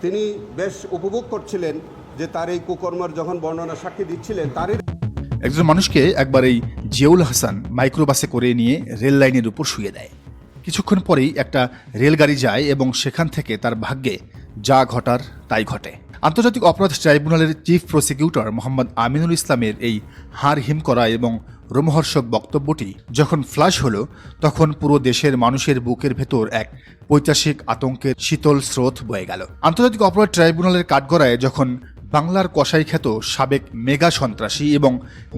তিনি বেশ উপভোগ করছিলেন যে তার এই কুকর্মের যখন বর্ণনা সাক্ষী দিচ্ছিলেন তারই একজন মানুষকে একবার এই জিয়াউল হাসান মাইক্রোবাসে করে নিয়ে রেল লাইনের উপর শুয়ে দেয়। কিছুক্ষণ পরেই একটা রেলগাড়ি যায় এবং সেখান থেকে তার ভাগ্যে যা ঘটার তাই ঘটে। আন্তর্জাতিক অপরাধ ট্রাইব্যুনালের চিফ প্রসিকিউটর মোহাম্মদ আমিনুল ইসলামের এই হাড় হিম করা এবং রোমহর্ষক বক্তব্যটি যখন ফ্লাশ হলো, তখন পুরো দেশের মানুষের বুকের ভেতর এক পৈশাচিক আতঙ্কের শীতল স্রোত বয়ে গেল। আন্তর্জাতিক অপরাধ ট্রাইব্যুনালের কাঠগড়ায় যখন বাংলার কসাইখ্যাত সাবেক মেগা সন্ত্রাসী এবং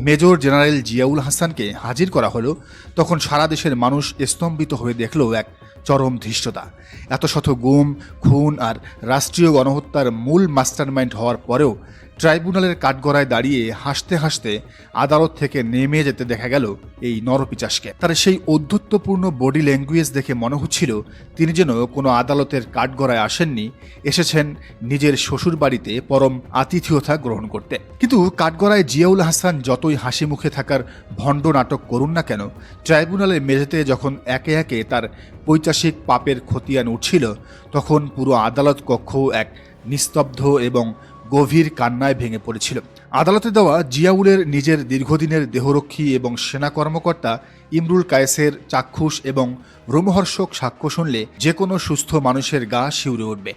মেজর জেনারেল জিয়াউল হাসানকে হাজির করা হলো, তখন সারা দেশের মানুষ স্তম্ভিত হয়ে দেখল এক চরম ধৃষ্টতা। এত শত গুম, খুন আর রাষ্ট্রীয় গণহত্যার মূল মাস্টারমাইন্ড হওয়ার পরেও ট্রাইব্যুনালের কাঠগড়ায় দাঁড়িয়ে হাসতে হাসতে আদালত থেকে নেমে যেতে দেখা গেল এই নরপিচাসকে। তার সেই অদ্ভুতপূর্ণ বডি ল্যাঙ্গুয়েজ দেখে মনে হচ্ছিল তিনি যেন কোনো আদালতের কাঠগড়ায় আসেননি, এসেছেন নিজের শ্বশুর বাড়িতে পরম আতিথেয়তা গ্রহণ করতে। কিন্তু কাঠগড়ায় জিয়াউল হাসান যতই হাসি মুখে থাকার ভণ্ড নাটক করুন না কেন, ট্রাইব্যুনালের মেঝেতে যখন একে একে তার পৈশাচিক পাপের খতিয়ান উঠছিল, তখন পুরো আদালত কক্ষ এক নিস্তব্ধ এবং গভীর কান্নায় ভেঙে পড়েছিল। আদালতে দেওয়া জিয়াউলের নিজের দীর্ঘদিনের দেহরক্ষী এবং সেনা কর্মকর্তা ইমরুল কায়েসের চাক্ষুষ এবং রোমহর্ষক সাক্ষ্য শুনলে যে কোনো সুস্থ মানুষের গা শিউরে উঠবে।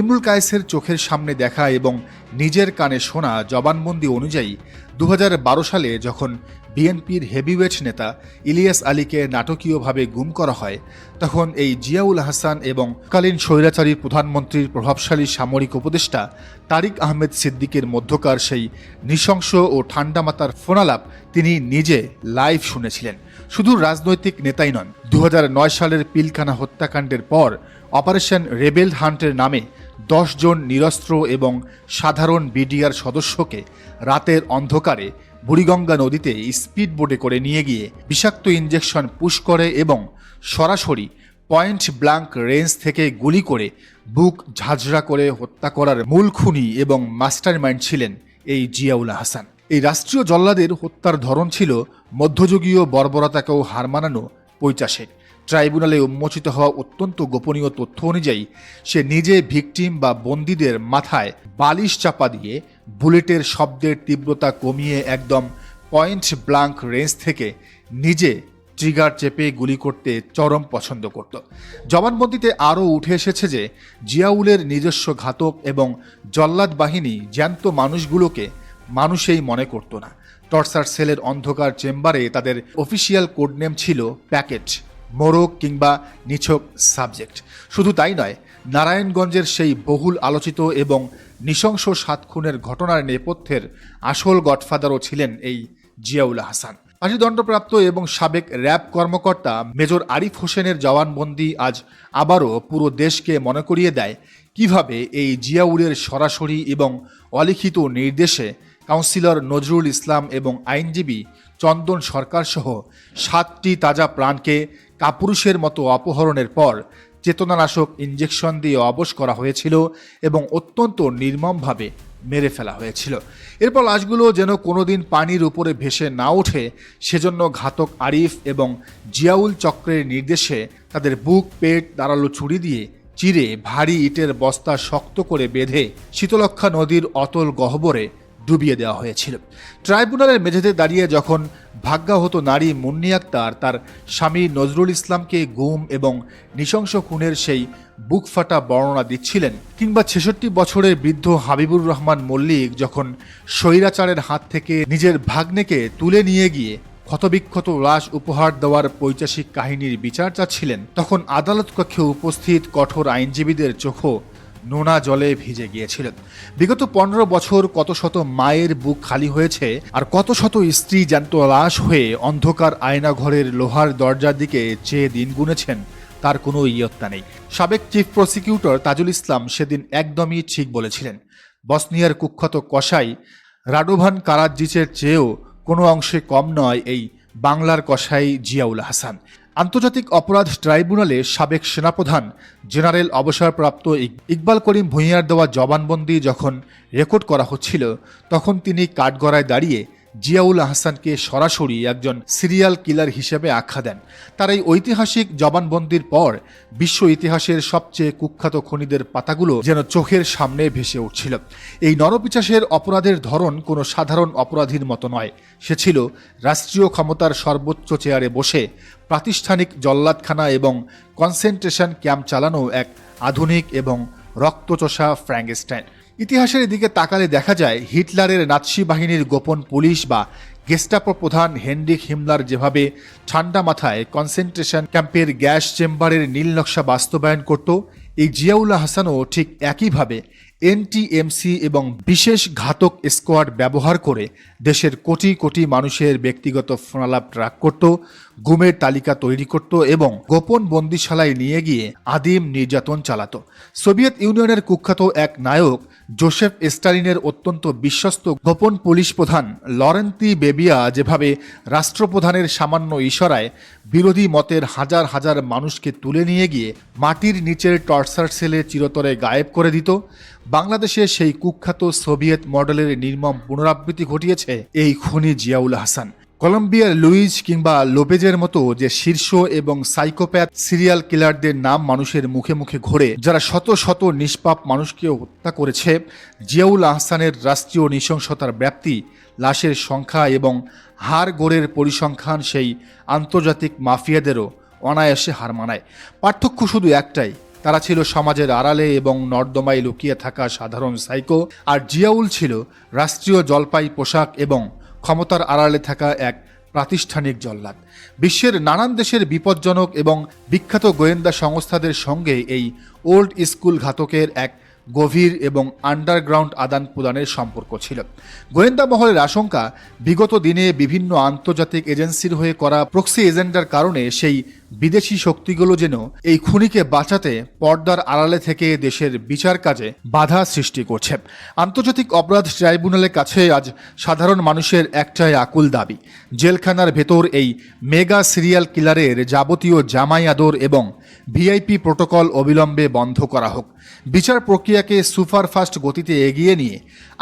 ইমরুল কায়েসের চোখের সামনে দেখা এবং নিজের কানে শোনা জবানবন্দি অনুযায়ী 2012 সালে যখন বিএনপির হেভিওয়েট নেতা ইলিয়াস আলীকে নাটকীয়ভাবে গুম করা হয়, তখন এই জিয়াউল হাসান এবং কালীন স্বৈরাচারী প্রধানমন্ত্রীর প্রভাবশালী সামরিক উপদেষ্টা তারিক আহমেদ সিদ্দিকের মধ্যকার সেই নৃশংস ও ঠান্ডা মাথার ফোনালাপ তিনি নিজে লাইভ শুনেছিলেন। শুধু রাজনৈতিক নেতাই নন, 2009 সালের পিলখানা হত্যাকাণ্ডের পর অপারেশন রেবেল হান্টের নামে 10 জন নিরস্ত্র এবং সাধারণ বিডিআর সদস্যকে রাতের অন্ধকারে বুড়িগঙ্গা নদীতে স্পিড বোটে করে নিয়ে গিয়ে বিষাক্ত ইঞ্জেকশন পুশ করে এবং সরাসরি পয়েন্ট ব্ল্যাঙ্ক রেঞ্জ থেকে গুলি করে বুক ঝাঁঝরা করে হত্যা করার মূল খুনি এবং মাস্টারমাইন্ড ছিলেন এই জিয়াউল হাসান। এই রাষ্ট্রীয় জল্লাদের হত্যার ধরন ছিল মধ্যযুগীয় বর্বরতাকেও হার মানানো পৈশাচিক। ট্রাইব্যুনালে উন্মোচিত হওয়া অত্যন্ত গোপনীয় তথ্য অনুযায়ী সে নিজে ভিকটিম বা বন্দীদের মাথায় বালিশ চাপা দিয়ে বুলেটের শব্দের তীব্রতা কমিয়ে একদম পয়েন্ট ব্ল্যাঙ্ক রেঞ্জ থেকে নিজে ট্রিগার চেপে গুলি করতে চরম পছন্দ করত। জবানবন্দিতে আরও উঠে এসেছে যে জিয়াউলের নিজস্ব ঘাতক এবং জল্লাদ বাহিনী জ্যান্ত মানুষগুলোকে মানুষেই মনে করত না। টর্চার সেলের অন্ধকার চেম্বারে তাদের অফিসিয়াল কোডনেম ছিল প্যাকেট, মোরগ কিংবা নিছক সাবজেক্ট। শুধু তাই নয়, নারায়ণগঞ্জের সেই বহুল আলোচিত এবং নৃশংস 7 খুনের ঘটনার নেপথ্যের আসল গডফাদারও ছিলেন এই জিয়াউল হাসান। ফাঁসিদণ্ডপ্রাপ্ত এবং সাবেক র্যাব কর্মকর্তা মেজর আরিফ হোসেনের জবানবন্দি আজ আবারও পুরো দেশকে মনে করিয়ে দেয় কিভাবে এই জিয়াউলের সরাসরি এবং অলিখিত নির্দেশে কাউন্সিলর নজরুল ইসলাম এবং আইনজীবী চন্দন সরকার সহ 7টি তাজা প্রাণকে কাপুরুষের মতো অপহরণের পর চেতনানাশক ইঞ্জেকশন দিয়ে অবশ করা হয়েছিল এবং অত্যন্ত নির্মমভাবে মেরে ফেলা হয়েছিল। এরপর লাশগুলো যেন কোনোদিন পানির উপরে ভেসে না ওঠে, সেজন্য ঘাতক আরিফ এবং জিয়াউল চক্রের নির্দেশে তাদের বুক, পেট দাঁড়ালো ছুরি দিয়ে চিরে ভারী ইটের বস্তা শক্ত করে বেঁধে শীতলক্ষা নদীর অতল গহ্বরে ডুবিয়ে দেওয়া হয়েছিল। ট্রাইব্যুনালের মেঝেতে দাঁড়িয়ে যখন ভাগ্যাহত নারী মুন্নি আক্তার তার স্বামী নজরুল ইসলামকে গুম এবং নৃশংস খুনের সেই বুকফাটা বর্ণনা দিচ্ছিলেন, কিংবা 66 বছরের বৃদ্ধ হাবিবুর রহমান মল্লিক যখন স্বৈরাচারের হাত থেকে নিজের ভাগ্নেকে তুলে নিয়ে গিয়ে ক্ষতবিক্ষত লাশ উপহার দেওয়ার পৈশাচিক কাহিনীর বিচার চাচ্ছিলেন, তখন আদালত কক্ষে উপস্থিত কঠোর আইনজীবীদের চোখও নোনা জলে ভিজে গিয়েছিল। বিগত 15 বছর কত শত মায়ের বুক খালি হয়েছে, আর কত শত স্ত্রী জ্যান্ত লাশ হয়ে অন্ধকার আয়নাঘরের লোহার দরজার দিকে চেয়ে দিন গুনেছেন, তার কোনো ইয়ত্তা নেই। সাবেক চিফ প্রসিকিউটর তাজুল ইসলাম সেদিন একদমই ঠিক বলেছিলেন। বসনিয়ার কুখ্যাত কসাই রাডোভান কারাজিচের চেয়েও কোনো অংশে কম নয় এই বাংলার কসাই জিয়াউল হাসান। আন্তর্জাতিক অপরাধ ট্রাইব্যুনালে সাবেক সেনাপ্রধান জেনারেল অবসরপ্রাপ্ত ইকবাল করিম ভূঁইয়ার দেওয়া জবানবন্দি যখন রেকর্ড করা হচ্ছিল, তখন তিনি কাঠগড়ায় দাঁড়িয়ে জিয়াউল আহসানকে সরাসরি একজন সিরিয়াল কিলার হিসেবে আখ্যা দেন। তার এই ঐতিহাসিক জবানবন্দির পর বিশ্ব ইতিহাসের সবচেয়ে কুখ্যাত খুনিদের পাতাগুলো যেন চোখের সামনে ভেসে উঠছিল। এই নরপিচাসের অপরাধের ধরন কোনো সাধারণ অপরাধীর মতো নয়, সে ছিল রাষ্ট্রীয় ক্ষমতার সর্বোচ্চ চেয়ারে বসে প্রাতিষ্ঠানিক জল্লাদখানা এবং কনসেন্ট্রেশন ক্যাম্প চালানো এক আধুনিক এবং রক্তচোষা ফ্র্যাঙ্কেস্টাইন। ইতিহাসের দিকে তাকালে দেখা যায় হিটলারের নাৎসি বাহিনীর গোপন পুলিশ বা গেস্টাপো প্রধান হেনরিক হিমলার যেভাবে ঠান্ডা মাথায় কনসেন্ট্রেশন ক্যাম্পের গ্যাস চেম্বারের নীল নকশা বাস্তবায়ন করত, এই জিয়াউল আহসানও ঠিক একইভাবে এনটিএমসি এবং বিশেষ ঘাতক স্কোয়াড ব্যবহার করে দেশের কোটি কোটি মানুষের ব্যক্তিগত ফোনালাপ ট্র্যাক করত, গুমের তালিকা তৈরি করত এবং গোপন বন্দিশালায় নিয়ে গিয়ে আদিম নির্যাতন চালাত। সোভিয়েত ইউনিয়নের কুখ্যাত এক নায়ক জোসেফ স্টালিনের অত্যন্ত বিশ্বস্ত গোপন পুলিশ প্রধান লরেন্তি বেবিয়া যেভাবে রাষ্ট্রপ্রধানের সামান্য ইশারায় বিরোধী মতের হাজার হাজার মানুষকে তুলে নিয়ে গিয়ে মাটির নিচের টর্চার সেলে চিরতরে গায়েব করে দিত, বাংলাদেশে সেই কুখ্যাত সোভিয়েত মডেলের নির্মম পুনরাবৃত্তি ঘটিয়েছে এই খুনি জিয়াউল আহসান। কলম্বিয়ার লুইজ কিংবা লোপেজের মতো যে শীর্ষ এবং সাইকোপ্যাথ সিরিয়াল কিলারদের নাম মানুষের মুখে মুখে ঘোরে, যারা শত শত নিষ্পাপ মানুষকে হত্যা করেছে, জিয়াউল আহসানের রাষ্ট্রীয় নৃশংসতার ব্যাপ্তি, লাশের সংখ্যা এবং হাড় গোড়ের পরিসংখ্যান সেই আন্তর্জাতিক মাফিয়াদেরও অনায়াসে হার মানায়। পার্থক্য শুধু একটাই, তারা ছিল সমাজের আড়ালে এবং নর্দমায় লুকিয়ে থাকা সাধারণ সাইকো, আর জিয়াউল ছিল রাষ্ট্রীয় জলপাই পোশাক এবং ক্ষমতার আড়ালে থাকা এক প্রাতিষ্ঠানিক জল্লাদ। বিশ্বের নানান দেশের বিপজ্জনক এবং বিখ্যাত গোয়েন্দা সংস্থাদের সঙ্গে এই ওল্ড স্কুল ঘাতকের এক গভীর এবং আন্ডারগ্রাউন্ড আদান প্রদানের সম্পর্ক ছিল। গোয়েন্দা মহলের আশঙ্কা, বিগত দিনে বিভিন্ন আন্তর্জাতিক এজেন্সির হয়ে করা প্রক্সি এজেন্ডার কারণে সেই বিদেশি শক্তিগুলো যেন এই খুনিকে বাঁচাতে পর্দার আড়ালে থেকে দেশের বিচার কাজে বাধা সৃষ্টি করছে। আন্তর্জাতিক অপরাধ ট্রাইব্যুনালের কাছে আজ সাধারণ মানুষের একটাই আকুল দাবি, জেলখানার ভেতর এই মেগা সিরিয়াল কিলারের যাবতীয় জামাই আদর এবং ভিআইপি প্রোটোকল অবিলম্বে বন্ধ করা হোক। বিচার প্রক্রিয়াকে সুপারফাস্ট গতিতে এগিয়ে নিয়ে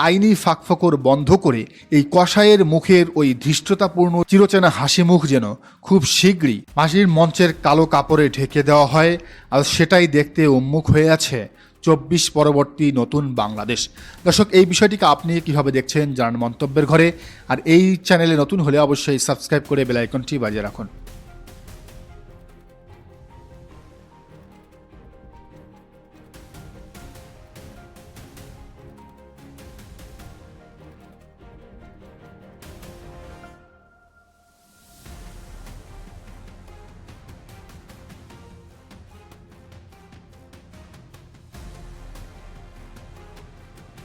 আইনি ফাঁকফোকর বন্ধ করে এই কসাইয়ের মুখের ওই ধৃষ্টতাপূর্ণ চিরচেনা হাসি মুখ যেন খুব শীঘ্রই ফাঁসির মঞ্চের কালো কাপড়ে ঢেকে দেওয়া হয়। আর সেটাই দেখতে উন্মুখ হয়ে আছে 24 পরবর্তী নতুন বাংলাদেশ। দর্শক, এই বিষয়টিকে আপনি কিভাবে দেখছেন জানান মন্তব্যের ঘরে। আর এই চ্যানেলে নতুন হলে অবশ্যই সাবস্ক্রাইব করে বেল আইকনটি বাজিয়ে রাখুন।